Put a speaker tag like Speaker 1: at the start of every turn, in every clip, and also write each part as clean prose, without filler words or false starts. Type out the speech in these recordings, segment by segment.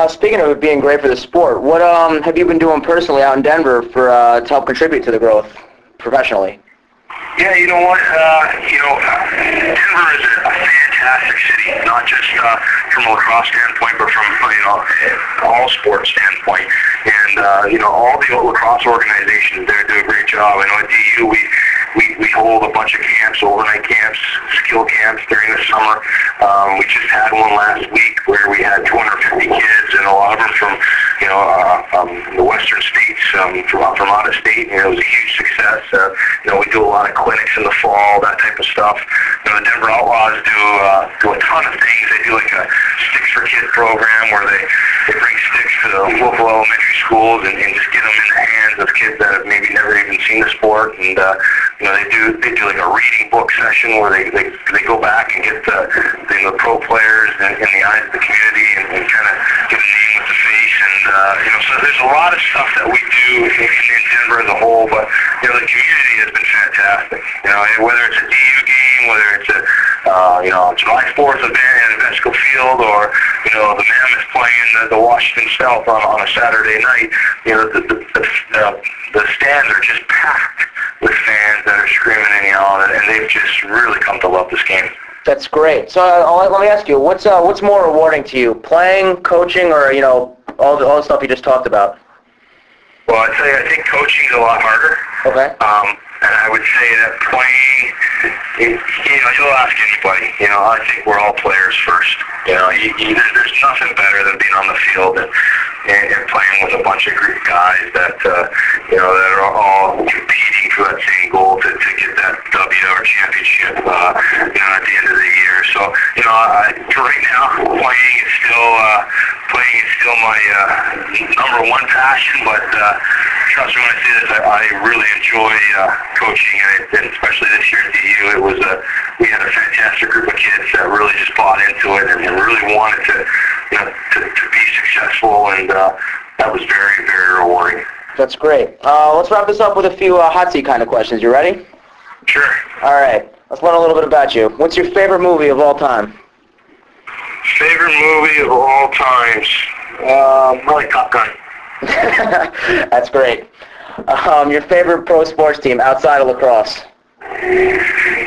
Speaker 1: Speaking of it being great for the sport, what have you been doing personally out in Denver for to help contribute to the growth professionally?
Speaker 2: Yeah, you know what? Denver is a fantastic city, not just from a lacrosse standpoint, but from all sports standpoint. And all the lacrosse organizations there do a great job. I know at DU we hold a bunch of camps, overnight camps, skill camps during the summer. We just had one last week where we had 250 kids, and a lot of them from the western states, from out of state. It was a huge success. We do a lot of clinics in the fall, that type of stuff. The Denver Outlaws do a ton of things. They do like a Sticks for Kids program where they bring sticks to the local elementary schools and just get them in the hands of kids that have maybe never even seen the sport. And they do like a reading book session where they go back and get the pro players in the eyes of the community and kind of get a name with the face. And so there's a lot of stuff that we do in Denver as a whole, but the community has been fantastic. Whether it's a DU game, whether it's a July 4th event at Vesco Field, or the Mammoth playing the Washington South on a Saturday night, the stands are just packed with fans that are screaming and yelling, and they've just really come to love this game.
Speaker 1: That's great. So let me ask you, what's more rewarding to you, playing, coaching, or all the stuff you just talked about?
Speaker 2: Well, I tell you, I think coaching's a lot harder.
Speaker 1: Okay.
Speaker 2: And I would say that playing, you'll ask anybody. I think we're all players first. There's nothing better than being on the field and playing with a bunch of great guys that that are all competing for that same goal to get that W or championship at the end of the year. So right now playing is still my number one passion. But trust me when I say this, I really enjoy coaching, and especially this year at DU. We had a fantastic group of kids that really just bought into it and really wanted to be successful, and that was very, very rewarding.
Speaker 1: That's great. Let's wrap this up with a few hot seat kind of questions. You ready?
Speaker 2: Sure.
Speaker 1: All right. Let's learn a little bit about you. What's your favorite movie of all time?
Speaker 2: Favorite movie of all times? Probably Top Gun.
Speaker 1: That's great. Your favorite pro sports team outside of lacrosse?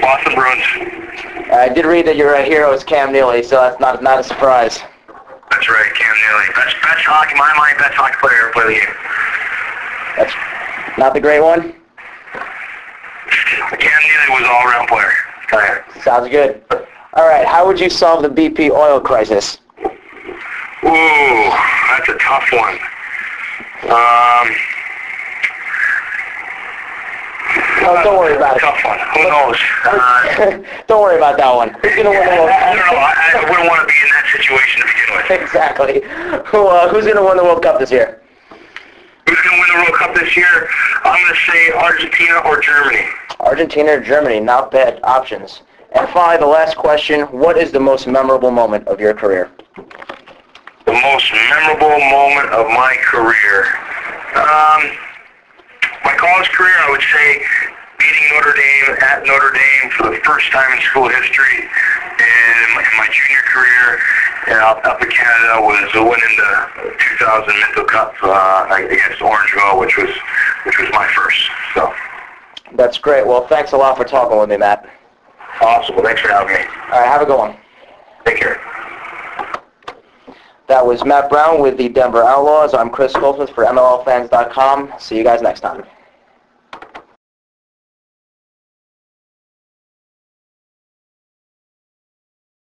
Speaker 2: Boston Bruins.
Speaker 1: I did read that your hero is Cam Neely, so that's not a surprise.
Speaker 2: That's right, Cam Neely. Best hockey, in my mind, best hockey player ever played the game.
Speaker 1: That's not the great one?
Speaker 2: Cam Neely was an all-around player.
Speaker 1: Sounds good. All right, how would you solve the BP oil crisis?
Speaker 2: Ooh, that's a tough one.
Speaker 1: Don't worry about it.
Speaker 2: Tough one. Who knows?
Speaker 1: Don't worry about that one. Who's going to win the World Cup?
Speaker 2: I don't know. I wouldn't want to be in that situation to begin with.
Speaker 1: Exactly. Who's going to win the World Cup this year?
Speaker 2: Who's going to win the World Cup this year? I'm going to say Argentina or Germany.
Speaker 1: Argentina or Germany, not bad options. And finally, the last question, what is the most memorable moment of your career?
Speaker 2: The most memorable moment of my career? My college career, I would say beating Notre Dame at Notre Dame for the first time in school history. And my junior career up in Canada was winning the 2000 Minto Cup against Orangeville, which was my first. So.
Speaker 1: That's great. Well, thanks a lot for talking with me, Matt.
Speaker 2: Awesome. Well, thanks for having me.
Speaker 1: All right, have a good one.
Speaker 2: Take care.
Speaker 1: That was Matt Brown with the Denver Outlaws. I'm Chris Goldsmith for MLLfans.com. See you guys next time.